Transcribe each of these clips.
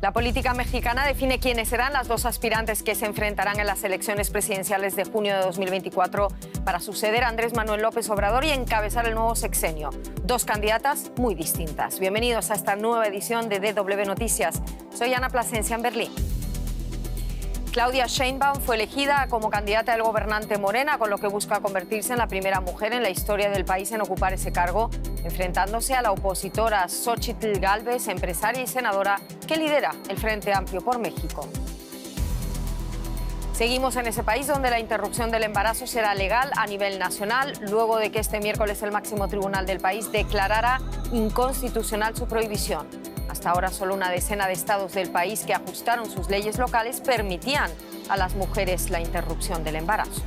La política mexicana define quiénes serán las dos aspirantes que se enfrentarán en las elecciones presidenciales de junio de 2024 para suceder a Andrés Manuel López Obrador y encabezar el nuevo sexenio. Dos candidatas muy distintas. Bienvenidos a esta nueva edición de DW Noticias. Soy Ana Plasencia en Berlín. Claudia Sheinbaum fue elegida como candidata del gobernante Morena, con lo que busca convertirse en la primera mujer en la historia del país en ocupar ese cargo, enfrentándose a la opositora Xóchitl Gálvez, empresaria y senadora que lidera el Frente Amplio por México. Seguimos en ese país donde la interrupción del embarazo será legal a nivel nacional, luego de que este miércoles el máximo tribunal del país declarara inconstitucional su prohibición. Hasta ahora solo una decena de estados del país que ajustaron sus leyes locales permitían a las mujeres la interrupción del embarazo.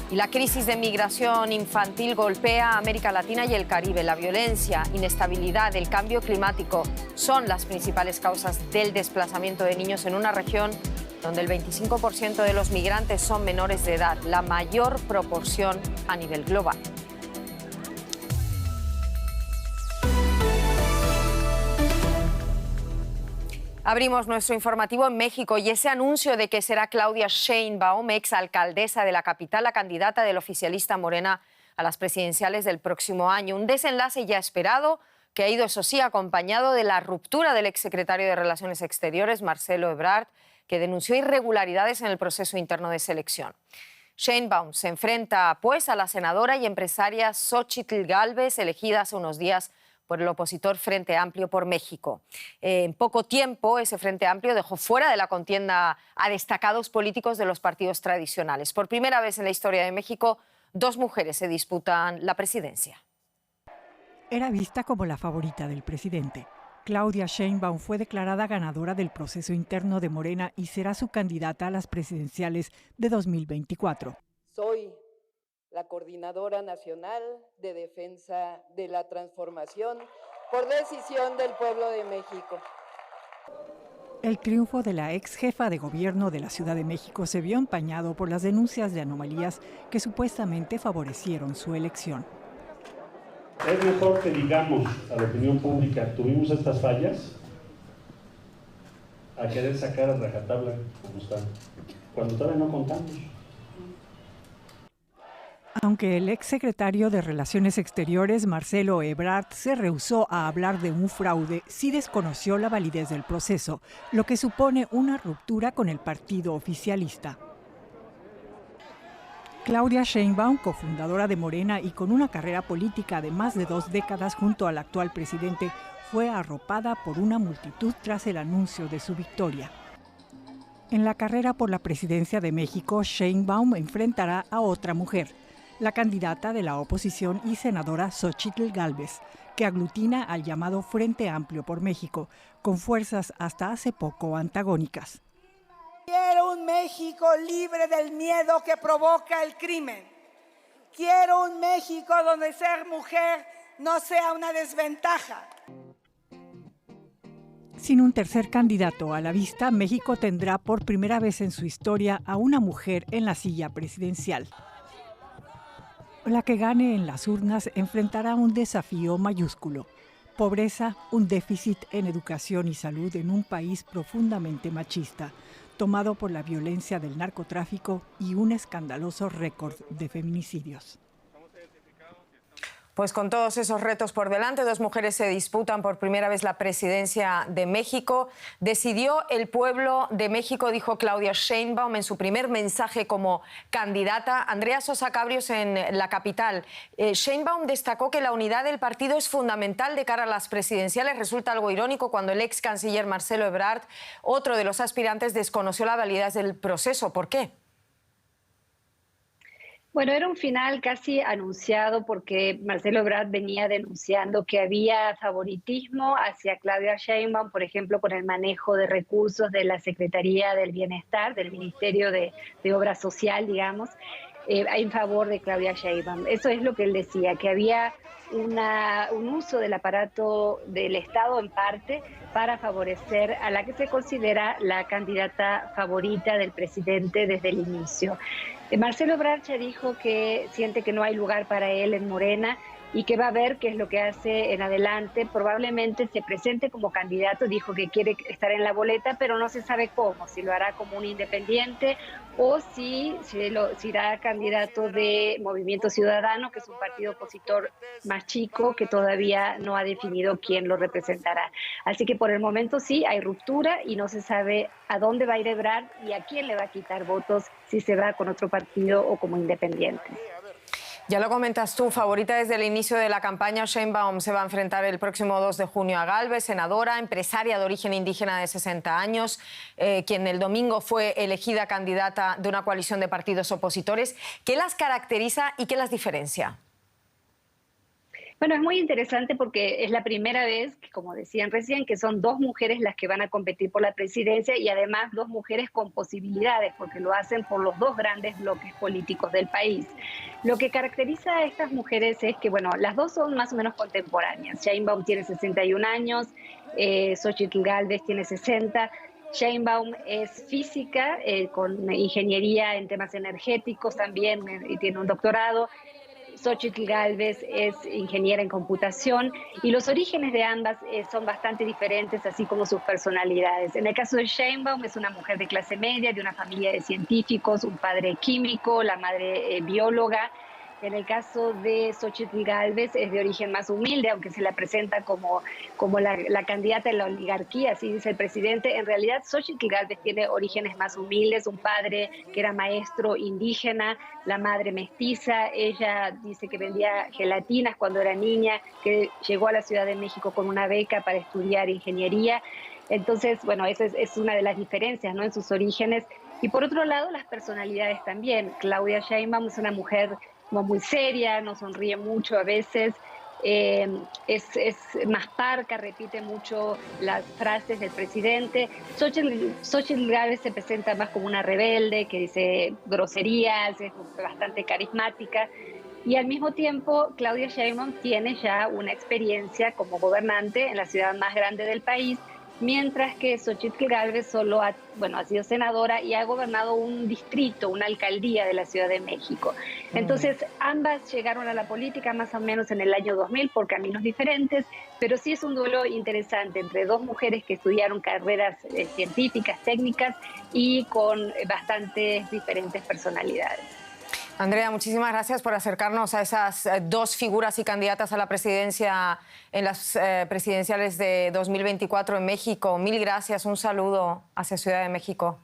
Y la crisis de migración infantil golpea a América Latina y el Caribe. La violencia, inestabilidad, el cambio climático son las principales causas del desplazamiento de niños en una región donde el 25% de los migrantes son menores de edad, la mayor proporción a nivel global. Abrimos nuestro informativo en México y ese anuncio de que será Claudia Sheinbaum, exalcaldesa de la capital, la candidata del oficialista Morena a las presidenciales del próximo año. Un desenlace ya esperado que ha ido, eso sí, acompañado de la ruptura del exsecretario de Relaciones Exteriores, Marcelo Ebrard, que denunció irregularidades en el proceso interno de selección. Sheinbaum se enfrenta, pues, a la senadora y empresaria Xóchitl Gálvez, elegida hace unos días por el opositor Frente Amplio por México. En poco tiempo, ese Frente Amplio dejó fuera de la contienda a destacados políticos de los partidos tradicionales. Por primera vez en la historia de México, dos mujeres se disputan la presidencia. Era vista como la favorita del presidente. Claudia Sheinbaum fue declarada ganadora del proceso interno de Morena y será su candidata a las presidenciales de 2024. Soy la Coordinadora Nacional de Defensa de la Transformación por decisión del pueblo de México. El triunfo de la ex jefa de gobierno de la Ciudad de México se vio empañado por las denuncias de anomalías que supuestamente favorecieron su elección. Es mejor que digamos a la opinión pública, tuvimos estas fallas, a querer sacar a rajatabla como está, cuando todavía no contamos. Aunque el exsecretario de Relaciones Exteriores, Marcelo Ebrard, se rehusó a hablar de un fraude, sí desconoció la validez del proceso, lo que supone una ruptura con el partido oficialista. Claudia Sheinbaum, cofundadora de Morena y con una carrera política de más de 2 décadas junto al actual presidente, fue arropada por una multitud tras el anuncio de su victoria. En la carrera por la presidencia de México, Sheinbaum enfrentará a otra mujer, la candidata de la oposición y senadora Xóchitl Gálvez, que aglutina al llamado Frente Amplio por México, con fuerzas hasta hace poco antagónicas. Quiero un México libre del miedo que provoca el crimen. Quiero un México donde ser mujer no sea una desventaja. Sin un tercer candidato a la vista, México tendrá por primera vez en su historia a una mujer en la silla presidencial. La que gane en las urnas enfrentará un desafío mayúsculo: pobreza, un déficit en educación y salud en un país profundamente machista, tomado por la violencia del narcotráfico y un escandaloso récord de feminicidios. Pues con todos esos retos por delante, dos mujeres se disputan por primera vez la presidencia de México. Decidió el pueblo de México, dijo Claudia Sheinbaum en su primer mensaje como candidata. Andrea Sosa Cabrios en la capital. Sheinbaum destacó que la unidad del partido es fundamental de cara a las presidenciales. Resulta algo irónico cuando el ex canciller Marcelo Ebrard, otro de los aspirantes, desconoció la validez del proceso. ¿Por qué? Bueno, era un final casi anunciado porque Marcelo Ebrard venía denunciando que había favoritismo hacia Claudia Sheinbaum, por ejemplo, con el manejo de recursos de la Secretaría del Bienestar, del Ministerio de Obra Social, digamos, en favor de Claudia Sheinbaum. Eso es lo que él decía, que había un uso del aparato del Estado en parte para favorecer a la que se considera la candidata favorita del presidente desde el inicio. Marcelo Ebrard ya dijo que siente que no hay lugar para él en Morena, y que va a ver qué es lo que hace en adelante. Probablemente se presente como candidato, dijo que quiere estar en la boleta, pero no se sabe cómo, si lo hará como un independiente o si será candidato de Movimiento Ciudadano, que es un partido opositor más chico que todavía no ha definido quién lo representará. Así que por el momento sí hay ruptura y no se sabe a dónde va a ir Ebrard y a quién le va a quitar votos, si se va con otro partido o como independiente. Ya lo comentas tú, favorita desde el inicio de la campaña, Sheinbaum se va a enfrentar el próximo 2 de junio a Gálvez, senadora, empresaria de origen indígena de 60 años, quien el domingo fue elegida candidata de una coalición de partidos opositores. ¿Qué las caracteriza y qué las diferencia? Bueno, es muy interesante porque es la primera vez, que, como decían recién, que son dos mujeres las que van a competir por la presidencia y además dos mujeres con posibilidades, porque lo hacen por los dos grandes bloques políticos del país. Lo que caracteriza a estas mujeres es que, bueno, las dos son más o menos contemporáneas. Sheinbaum tiene 61 años, Xochitl Gálvez tiene 60. Sheinbaum es física, con ingeniería en temas energéticos también, y tiene un doctorado. Xochitl Gálvez es ingeniera en computación y los orígenes de ambas son bastante diferentes, así como sus personalidades. En el caso de Sheinbaum es una mujer de clase media, de una familia de científicos, un padre químico, la madre bióloga. En el caso de Xochitl Gálvez es de origen más humilde, aunque se la presenta como la candidata de la oligarquía, así dice el presidente. En realidad, Xochitl Gálvez tiene orígenes más humildes, un padre que era maestro indígena, la madre mestiza. Ella dice que vendía gelatinas cuando era niña, que llegó a la Ciudad de México con una beca para estudiar ingeniería. Entonces, bueno, esa es una de las diferencias, ¿no?, en sus orígenes. Y por otro lado, las personalidades también. Claudia Sheinbaum es una mujer como muy seria, no sonríe mucho a veces, es más parca, repite mucho las frases del presidente. Xochitl Gálvez se presenta más como una rebelde que dice groserías, es bastante carismática. Y al mismo tiempo, Claudia Sheinbaum tiene ya una experiencia como gobernante en la ciudad más grande del país, mientras que Xochitl Gálvez solo ha sido senadora y ha gobernado un distrito, una alcaldía de la Ciudad de México. Entonces, ambas llegaron a la política más o menos en el año 2000 por caminos diferentes, pero sí es un duelo interesante entre dos mujeres que estudiaron carreras científicas, técnicas y con bastantes diferentes personalidades. Andrea, muchísimas gracias por acercarnos a esas dos figuras y candidatas a la presidencia en las presidenciales de 2024 en México. Mil gracias, un saludo hacia Ciudad de México.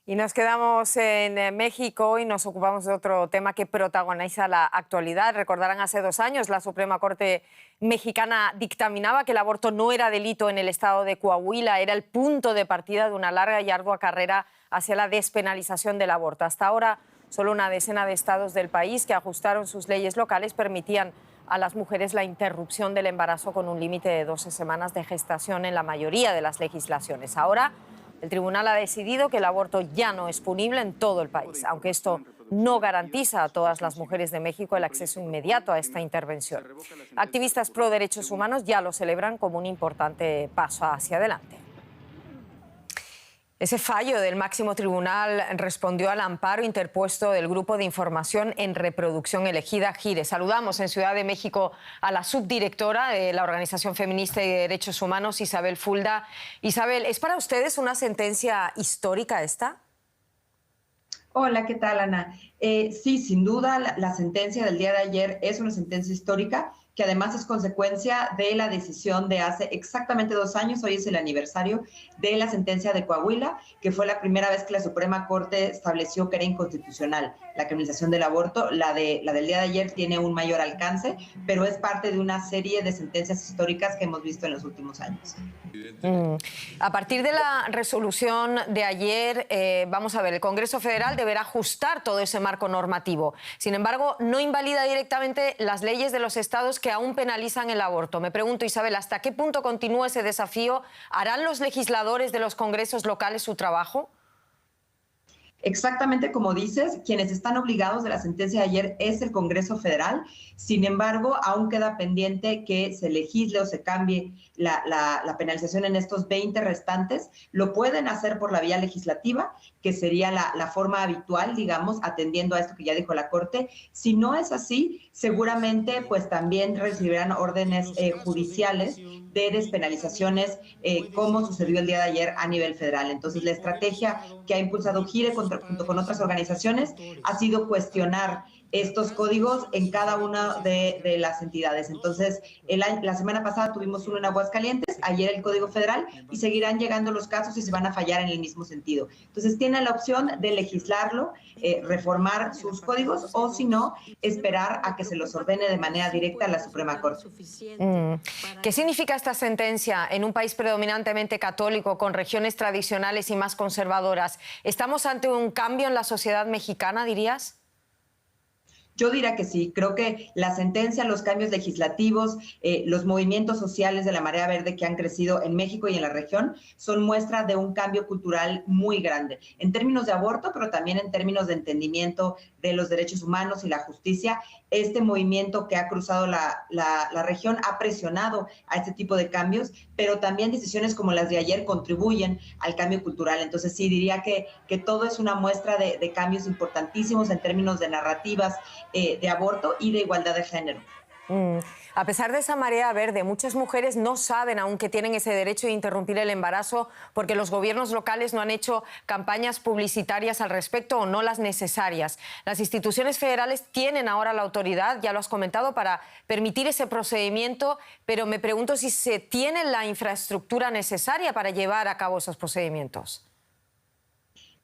Y nos quedamos en México y nos ocupamos de otro tema que protagoniza la actualidad. Recordarán, hace 2 años la Suprema Corte mexicana dictaminaba que el aborto no era delito en el estado de Coahuila, era el punto de partida de una larga y ardua carrera hacia la despenalización del aborto. Hasta ahora, solo una decena de estados del país que ajustaron sus leyes locales permitían a las mujeres la interrupción del embarazo con un límite de 12 semanas de gestación en la mayoría de las legislaciones. Ahora, el tribunal ha decidido que el aborto ya no es punible en todo el país, aunque esto no garantiza a todas las mujeres de México el acceso inmediato a esta intervención. Activistas pro derechos humanos ya lo celebran como un importante paso hacia adelante. Ese fallo del máximo tribunal respondió al amparo interpuesto del Grupo de Información en Reproducción Elegida, GIRE. Saludamos en Ciudad de México a la subdirectora de la Organización Feminista y de Derechos Humanos, Isabel Fulda. Isabel, ¿es para ustedes una sentencia histórica esta? Hola, ¿qué tal, Ana? Sí, sin duda, la sentencia del día de ayer es una sentencia histórica, que además es consecuencia de la decisión de hace exactamente 2 años, hoy es el aniversario de la sentencia de Coahuila, que fue la primera vez que la Suprema Corte estableció que era inconstitucional la criminalización del aborto. La del día de ayer tiene un mayor alcance, pero es parte de una serie de sentencias históricas que hemos visto en los últimos años. A partir de la resolución de ayer, vamos a ver, el Congreso Federal deberá ajustar todo ese marco normativo. Sin embargo, no invalida directamente las leyes de los estados que aún penalizan el aborto. Me pregunto, Isabel, ¿hasta qué punto continúa ese desafío? ¿Harán los legisladores de los congresos locales su trabajo? Exactamente como dices, quienes están obligados de la sentencia de ayer es el Congreso Federal. Sin embargo, aún queda pendiente que se legisle o se cambie la penalización en estos 20 restantes. Lo pueden hacer por la vía legislativa, que sería la forma habitual, digamos, atendiendo a esto que ya dijo la Corte. Si no es así, seguramente pues también recibirán órdenes judiciales de despenalizaciones, como sucedió el día de ayer a nivel federal. Entonces, la estrategia que ha impulsado GIRE junto con otras organizaciones ha sido cuestionar estos códigos en cada una de las entidades. Entonces, la semana pasada tuvimos uno en Aguascalientes, ayer el Código Federal, y seguirán llegando los casos y se van a fallar en el mismo sentido. Entonces, tienen la opción de legislarlo, reformar sus códigos, o si no, esperar a que se los ordene de manera directa a la Suprema Corte. ¿Qué significa esta sentencia en un país predominantemente católico, con regiones tradicionales y más conservadoras? ¿Estamos ante un cambio en la sociedad mexicana, dirías? Yo diría que sí, creo que la sentencia, los cambios legislativos, los movimientos sociales de la marea verde que han crecido en México y en la región son muestra de un cambio cultural muy grande, en términos de aborto, pero también en términos de entendimiento de los derechos humanos y la justicia. Este movimiento que ha cruzado la región ha presionado a este tipo de cambios, pero también decisiones como las de ayer contribuyen al cambio cultural. Entonces sí, diría que todo es una muestra de cambios importantísimos en términos de narrativas, de aborto y de igualdad de género. A pesar de esa marea verde, muchas mujeres no saben aún que tienen ese derecho de interrumpir el embarazo porque los gobiernos locales no han hecho campañas publicitarias al respecto o no las necesarias. Las instituciones federales tienen ahora la autoridad, ya lo has comentado, para permitir ese procedimiento, pero me pregunto si se tiene la infraestructura necesaria para llevar a cabo esos procedimientos.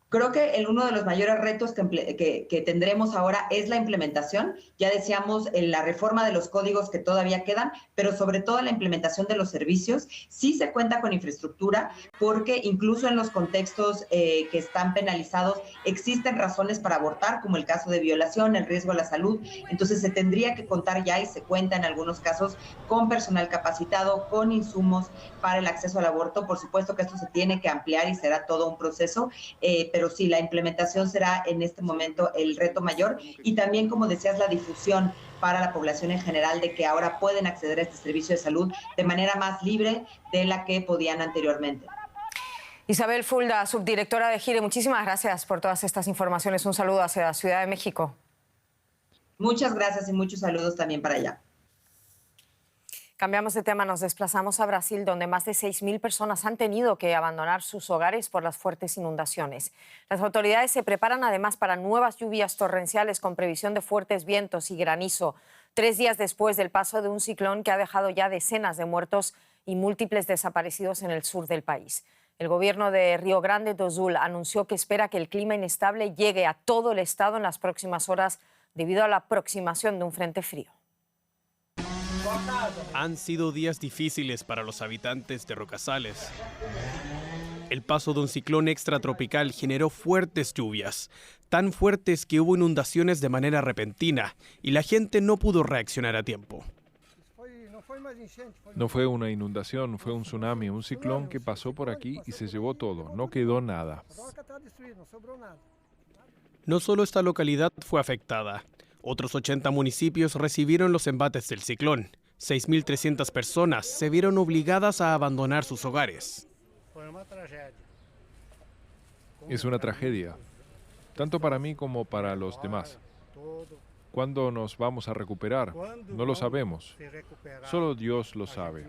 Creo que uno de los mayores retos que tendremos ahora es la implementación. Ya decíamos, la reforma de los códigos que todavía quedan, pero sobre todo la implementación de los servicios. Sí se cuenta con infraestructura, porque incluso en los contextos que están penalizados existen razones para abortar, como el caso de violación, el riesgo a la salud. Entonces se tendría que contar ya, y se cuenta en algunos casos, con personal capacitado, con insumos para el acceso al aborto. Por supuesto que esto se tiene que ampliar y será todo un proceso, pero sí, la implementación será en este momento el reto mayor, y también, como decías, la difusión para la población en general de que ahora pueden acceder a este servicio de salud de manera más libre de la que podían anteriormente. Isabel Fulda, subdirectora de GIRE, muchísimas gracias por todas estas informaciones. Un saludo hacia la Ciudad de México. Muchas gracias y muchos saludos también para allá. Cambiamos de tema, nos desplazamos a Brasil, donde más de 6.000 personas han tenido que abandonar sus hogares por las fuertes inundaciones. Las autoridades se preparan además para nuevas lluvias torrenciales con previsión de fuertes vientos y granizo, 3 días después del paso de un ciclón que ha dejado ya decenas de muertos y múltiples desaparecidos en el sur del país. El gobierno de Río Grande do Sul anunció que espera que el clima inestable llegue a todo el estado en las próximas horas debido a la aproximación de un frente frío. Han sido días difíciles para los habitantes de Rocasales. El paso de un ciclón extratropical generó fuertes lluvias, tan fuertes que hubo inundaciones de manera repentina y la gente no pudo reaccionar a tiempo. No fue una inundación, fue un tsunami, un ciclón que pasó por aquí y se llevó todo, no quedó nada. No solo esta localidad fue afectada. Otros 80 municipios recibieron los embates del ciclón. 6.300 personas se vieron obligadas a abandonar sus hogares. Es una tragedia, tanto para mí como para los demás. ¿Cuándo nos vamos a recuperar? No lo sabemos. Solo Dios lo sabe.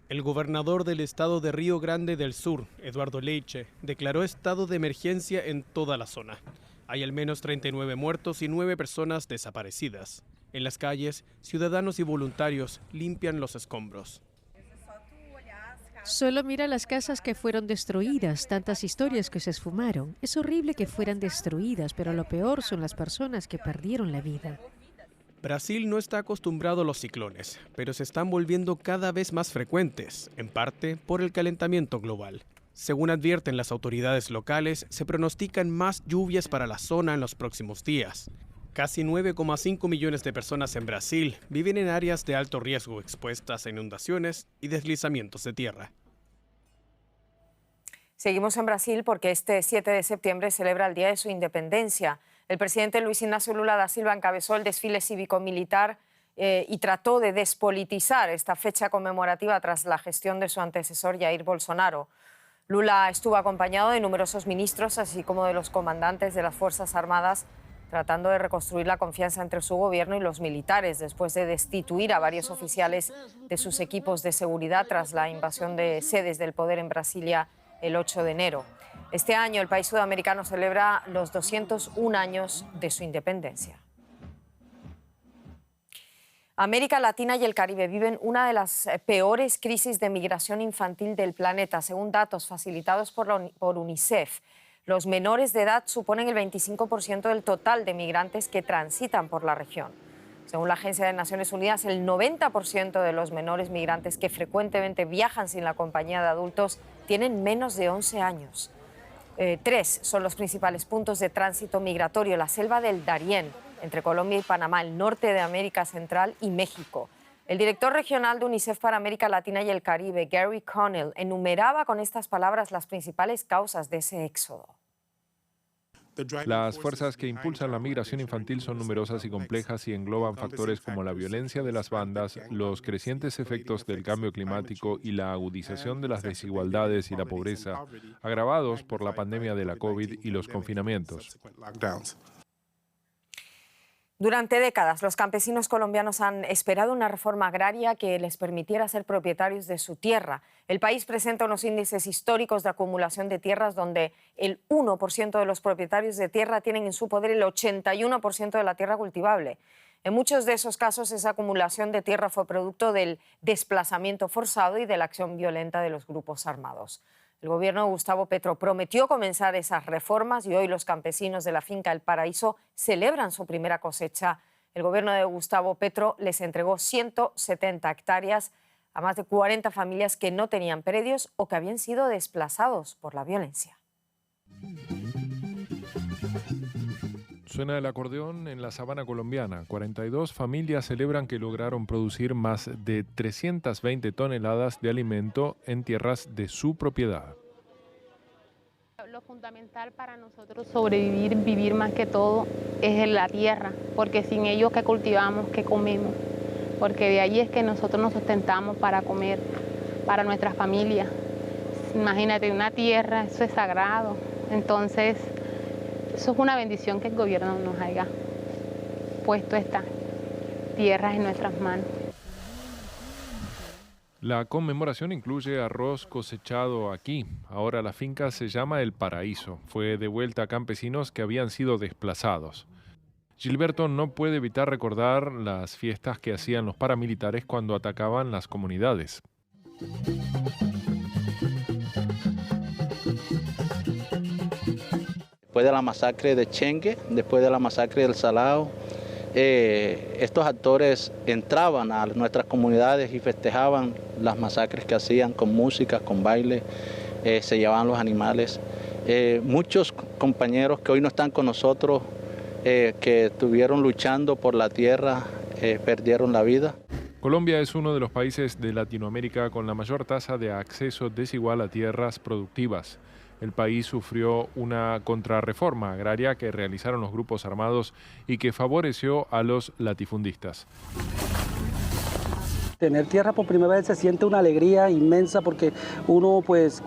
El gobernador del estado de Río Grande del Sur, Eduardo Leite, declaró estado de emergencia en toda la zona. Hay al menos 39 muertos y 9 personas desaparecidas. En las calles, ciudadanos y voluntarios limpian los escombros. Solo mira las casas que fueron destruidas, tantas historias que se esfumaron. Es horrible que fueran destruidas, pero lo peor son las personas que perdieron la vida. Brasil no está acostumbrado a los ciclones, pero se están volviendo cada vez más frecuentes, en parte por el calentamiento global. Según advierten las autoridades locales, se pronostican más lluvias para la zona en los próximos días. Casi 9,5 millones de personas en Brasil viven en áreas de alto riesgo expuestas a inundaciones y deslizamientos de tierra. Seguimos en Brasil porque este 7 de septiembre celebra el Día de su Independencia. El presidente Luis Ignacio Lula da Silva encabezó el desfile cívico-militar y trató de despolitizar esta fecha conmemorativa tras la gestión de su antecesor Jair Bolsonaro. Lula estuvo acompañado de numerosos ministros, así como de los comandantes de las Fuerzas Armadas, tratando de reconstruir la confianza entre su gobierno y los militares, después de destituir a varios oficiales de sus equipos de seguridad tras la invasión de sedes del poder en Brasilia el 8 de enero. Este año el país sudamericano celebra los 201 años de su independencia. América Latina y el Caribe viven una de las peores crisis de migración infantil del planeta, según datos facilitados por UNICEF. Los menores de edad suponen el 25% del total de migrantes que transitan por la región. Según la Agencia de Naciones Unidas, el 90% de los menores migrantes que frecuentemente viajan sin la compañía de adultos tienen menos de 11 años. 3 son los principales puntos de tránsito migratorio: la selva del Darién, entre Colombia y Panamá, el norte de América Central y México. El director regional de UNICEF para América Latina y el Caribe, Gary Connell, enumeraba con estas palabras las principales causas de ese éxodo. Las fuerzas que impulsan la migración infantil son numerosas y complejas y engloban factores como la violencia de las bandas, los crecientes efectos del cambio climático y la agudización de las desigualdades y la pobreza, agravados por la pandemia de la COVID y los confinamientos. Durante décadas, los campesinos colombianos han esperado una reforma agraria que les permitiera ser propietarios de su tierra. El país presenta unos índices históricos de acumulación de tierras donde el 1% de los propietarios de tierra tienen en su poder el 81% de la tierra cultivable. En muchos de esos casos, esa acumulación de tierra fue producto del desplazamiento forzado y de la acción violenta de los grupos armados. El gobierno de Gustavo Petro prometió comenzar esas reformas y hoy los campesinos de la finca El Paraíso celebran su primera cosecha. El gobierno de Gustavo Petro les entregó 170 hectáreas a más de 40 familias que no tenían predios o que habían sido desplazados por la violencia. Suena el acordeón en la sabana colombiana. 42 familias celebran que lograron producir más de 320 toneladas de alimento en tierras de su propiedad. Lo fundamental para nosotros sobrevivir, vivir más que todo, es la tierra, porque sin ello, ¿qué cultivamos, qué comemos? Porque de ahí es que nosotros nos sustentamos para comer, para nuestra familia. Imagínate, una tierra, eso es sagrado. Entonces, eso es una bendición que el gobierno nos haya puesto estas tierras en nuestras manos. La conmemoración incluye arroz cosechado aquí. Ahora la finca se llama El Paraíso. Fue devuelta a campesinos que habían sido desplazados. Gilberto no puede evitar recordar las fiestas que hacían los paramilitares cuando atacaban las comunidades. Después de la masacre de Chengue, después de la masacre del Salao, estos actores entraban a nuestras comunidades y festejaban las masacres que hacían con música, con baile, se llevaban los animales. Muchos compañeros que hoy no están con nosotros, que estuvieron luchando por la tierra, perdieron la vida. Colombia es uno de los países de Latinoamérica con la mayor tasa de acceso desigual a tierras productivas. El país sufrió una contrarreforma agraria que realizaron los grupos armados y que favoreció a los latifundistas. Tener tierra por primera vez se siente una alegría inmensa porque uno, pues,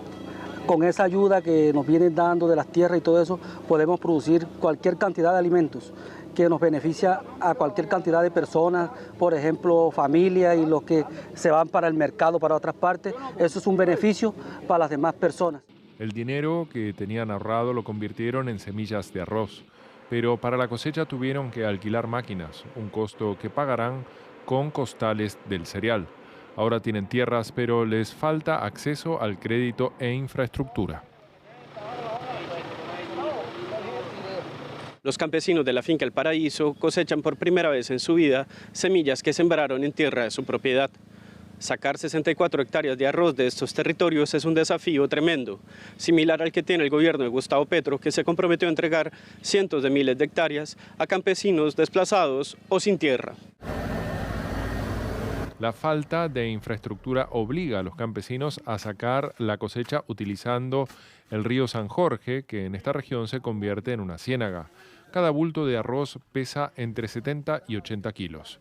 con esa ayuda que nos vienen dando de las tierras y todo eso, podemos producir cualquier cantidad de alimentos que nos beneficia a cualquier cantidad de personas, por ejemplo, familias y los que se van para el mercado, para otras partes. Eso es un beneficio para las demás personas. El dinero que tenían ahorrado lo convirtieron en semillas de arroz, pero para la cosecha tuvieron que alquilar máquinas, un costo que pagarán con costales del cereal. Ahora tienen tierras, pero les falta acceso al crédito e infraestructura. Los campesinos de la finca El Paraíso cosechan por primera vez en su vida semillas que sembraron en tierra de su propiedad. Sacar 64 hectáreas de arroz de estos territorios es un desafío tremendo, similar al que tiene el gobierno de Gustavo Petro, que se comprometió a entregar cientos de miles de hectáreas a campesinos desplazados o sin tierra. La falta de infraestructura obliga a los campesinos a sacar la cosecha utilizando el río San Jorge, que en esta región se convierte en una ciénaga. Cada bulto de arroz pesa entre 70 y 80 kilos.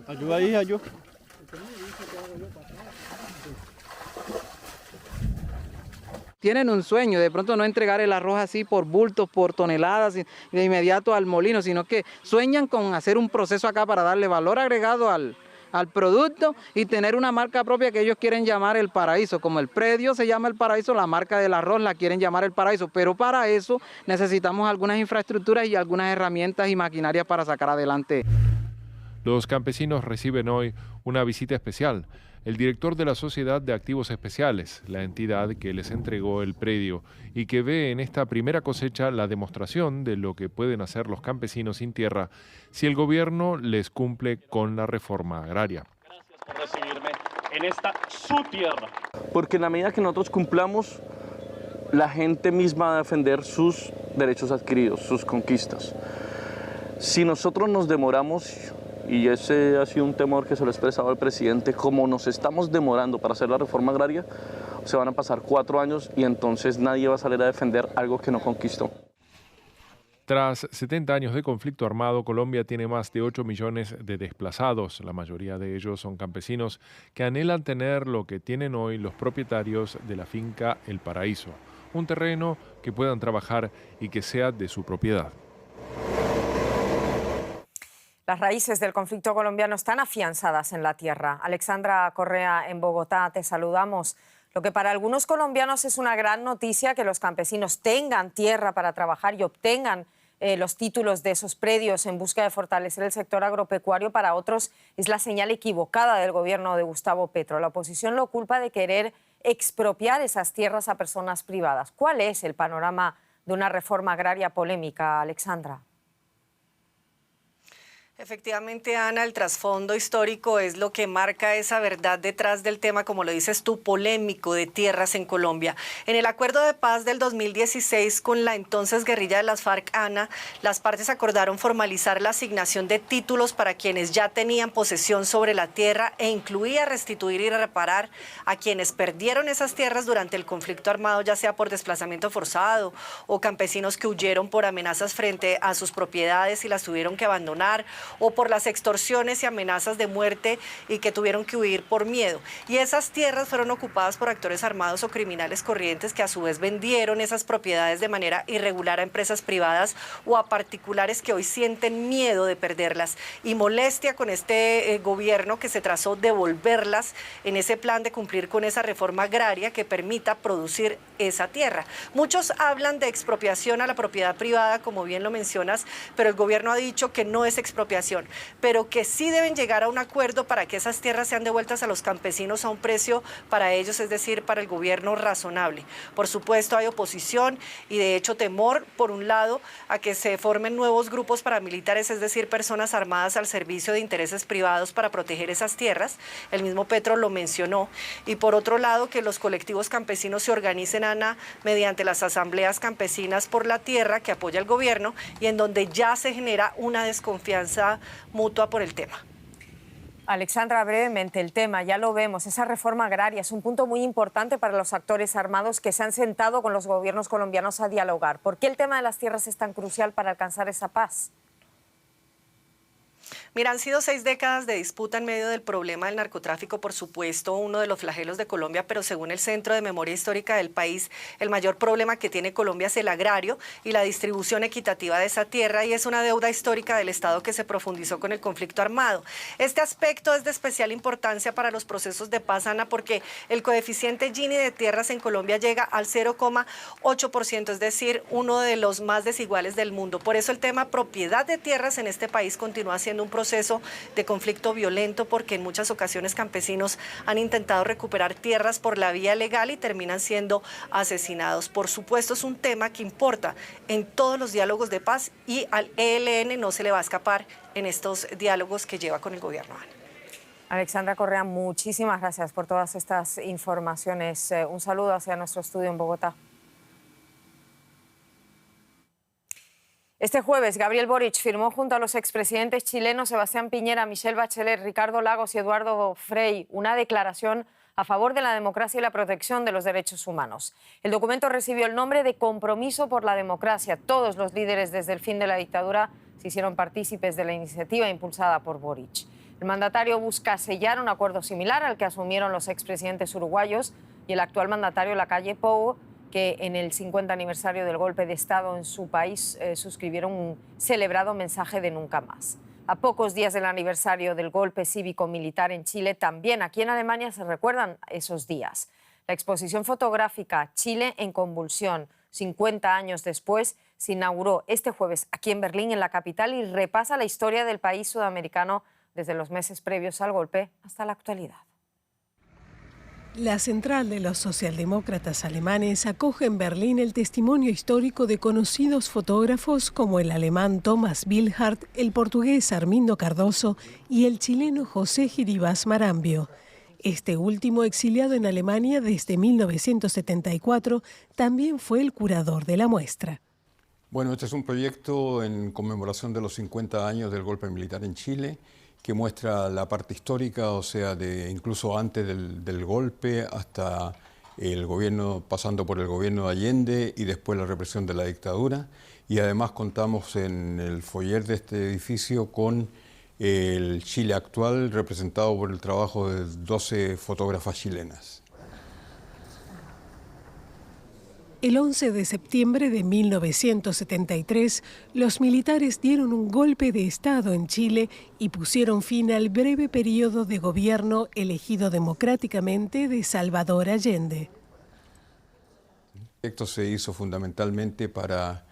Ayuda ahí, ayuda. Tienen un sueño, de pronto no entregar el arroz así por bultos, por toneladas y de inmediato al molino, sino que sueñan con hacer un proceso acá para darle valor agregado al producto y tener una marca propia que ellos quieren llamar El Paraíso. Como el predio se llama El Paraíso, la marca del arroz la quieren llamar El Paraíso, pero para eso necesitamos algunas infraestructuras y algunas herramientas y maquinarias para sacar adelante. Los campesinos reciben hoy una visita especial. El director de la Sociedad de Activos Especiales, la entidad que les entregó el predio y que ve en esta primera cosecha la demostración de lo que pueden hacer los campesinos sin tierra si el gobierno les cumple con la reforma agraria. Gracias por recibirme en esta su tierra. Porque en la medida que nosotros cumplamos, la gente misma va a defender sus derechos adquiridos, sus conquistas. Si nosotros nos demoramos, y ese ha sido un temor que se lo ha expresado el presidente, como nos estamos demorando para hacer la reforma agraria, se van a pasar 4 años y entonces nadie va a salir a defender algo que no conquistó. Tras 70 años de conflicto armado, Colombia tiene más de 8 millones de desplazados. La mayoría de ellos son campesinos que anhelan tener lo que tienen hoy los propietarios de la finca El Paraíso, un terreno que puedan trabajar y que sea de su propiedad. Las raíces del conflicto colombiano están afianzadas en la tierra. Alexandra Correa, en Bogotá, te saludamos. Lo que para algunos colombianos es una gran noticia, que los campesinos tengan tierra para trabajar y obtengan los títulos de esos predios en busca de fortalecer el sector agropecuario, para otros es la señal equivocada del gobierno de Gustavo Petro. La oposición lo culpa de querer expropiar esas tierras a personas privadas. ¿Cuál es el panorama de una reforma agraria polémica, Alexandra? Efectivamente, Ana, el trasfondo histórico es lo que marca esa verdad detrás del tema, como lo dices tú, polémico de tierras en Colombia. En el acuerdo de paz del 2016 con la entonces guerrilla de las FARC, Ana, las partes acordaron formalizar la asignación de títulos para quienes ya tenían posesión sobre la tierra e incluía restituir y reparar a quienes perdieron esas tierras durante el conflicto armado, ya sea por desplazamiento forzado o campesinos que huyeron por amenazas frente a sus propiedades y las tuvieron que abandonar, o por las extorsiones y amenazas de muerte y que tuvieron que huir por miedo. Y esas tierras fueron ocupadas por actores armados o criminales corrientes que a su vez vendieron esas propiedades de manera irregular a empresas privadas o a particulares que hoy sienten miedo de perderlas y molestia con este gobierno que se trazó devolverlas en ese plan de cumplir con esa reforma agraria que permita producir esa tierra. Muchos hablan de expropiación a la propiedad privada, como bien lo mencionas, pero el gobierno ha dicho que no es expropiación, pero que sí deben llegar a un acuerdo para que esas tierras sean devueltas a los campesinos a un precio para ellos, es decir, para el gobierno razonable. Por supuesto, hay oposición y de hecho temor, por un lado, a que se formen nuevos grupos paramilitares, es decir, personas armadas al servicio de intereses privados para proteger esas tierras. El mismo Petro lo mencionó. Y por otro lado, que los colectivos campesinos se organicen, Ana, mediante las asambleas campesinas por la tierra que apoya el gobierno y en donde ya se genera una desconfianza mutua por el tema. Alexandra, brevemente el tema, ya lo vemos, esa reforma agraria es un punto muy importante para los actores armados que se han sentado con los gobiernos colombianos a dialogar. ¿Por qué el tema de las tierras es tan crucial para alcanzar esa paz? Mira, han sido 6 décadas de disputa en medio del problema del narcotráfico, por supuesto, uno de los flagelos de Colombia, pero según el Centro de Memoria Histórica del país, el mayor problema que tiene Colombia es el agrario y la distribución equitativa de esa tierra, y es una deuda histórica del Estado que se profundizó con el conflicto armado. Este aspecto es de especial importancia para los procesos de paz, Ana, porque el coeficiente Gini de tierras en Colombia llega al 0,8%, es decir, uno de los más desiguales del mundo. Por eso el tema propiedad de tierras en este país continúa siendo un proceso de conflicto violento, porque en muchas ocasiones campesinos han intentado recuperar tierras por la vía legal y terminan siendo asesinados. Por supuesto, es un tema que importa en todos los diálogos de paz y al ELN no se le va a escapar en estos diálogos que lleva con el gobierno. Alexandra Correa, muchísimas gracias por todas estas informaciones. Un saludo hacia nuestro estudio en Bogotá. Este jueves, Gabriel Boric firmó junto a los expresidentes chilenos Sebastián Piñera, Michelle Bachelet, Ricardo Lagos y Eduardo Frei una declaración a favor de la democracia y la protección de los derechos humanos. El documento recibió el nombre de Compromiso por la Democracia. Todos los líderes desde el fin de la dictadura se hicieron partícipes de la iniciativa impulsada por Boric. El mandatario busca sellar un acuerdo similar al que asumieron los expresidentes uruguayos y el actual mandatario Lacalle Pou, que en el 50 aniversario del golpe de Estado en su país suscribieron un celebrado mensaje de nunca más. A pocos días del aniversario del golpe cívico-militar en Chile, también aquí en Alemania se recuerdan esos días. La exposición fotográfica Chile en convulsión, 50 años después, se inauguró este jueves aquí en Berlín, en la capital, y repasa la historia del país sudamericano desde los meses previos al golpe hasta la actualidad. La central de los socialdemócratas alemanes acoge en Berlín el testimonio histórico de conocidos fotógrafos como el alemán Thomas Bilhardt, el portugués Armindo Cardoso y el chileno José Giribás Marambio. Este último, exiliado en Alemania desde 1974, también fue el curador de la muestra. Bueno, este es un proyecto en conmemoración de los 50 años del golpe militar en Chile, que muestra la parte histórica, o sea, de incluso antes del golpe hasta el gobierno, pasando por el gobierno de Allende y después la represión de la dictadura. Y además contamos en el foyer de este edificio con el Chile actual, representado por el trabajo de 12 fotógrafas chilenas. El 11 de septiembre de 1973, los militares dieron un golpe de Estado en Chile y pusieron fin al breve periodo de gobierno elegido democráticamente de Salvador Allende. Esto se hizo fundamentalmente para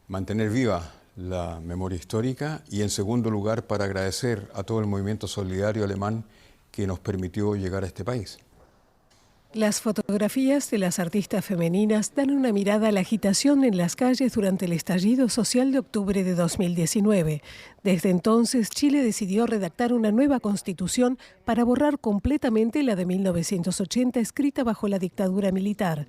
mantener viva la memoria histórica y, en segundo lugar, para agradecer a todo el movimiento solidario alemán que nos permitió llegar a este país. Las fotografías de las artistas femeninas dan una mirada a la agitación en las calles durante el estallido social de octubre de 2019. Desde entonces, Chile decidió redactar una nueva constitución para borrar completamente la de 1980, escrita bajo la dictadura militar.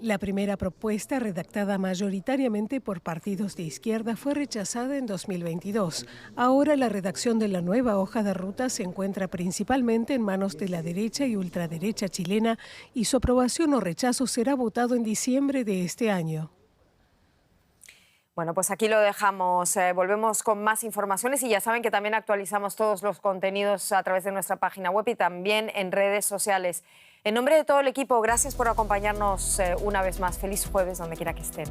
La primera propuesta, redactada mayoritariamente por partidos de izquierda, fue rechazada en 2022. Ahora la redacción de la nueva hoja de ruta se encuentra principalmente en manos de la derecha y ultraderecha chilena y su aprobación o rechazo será votado en diciembre de este año. Bueno, pues aquí lo dejamos. Volvemos con más informaciones y ya saben que también actualizamos todos los contenidos a través de nuestra página web y también en redes sociales. En nombre de todo el equipo, gracias por acompañarnos una vez más. Feliz jueves donde quiera que estén.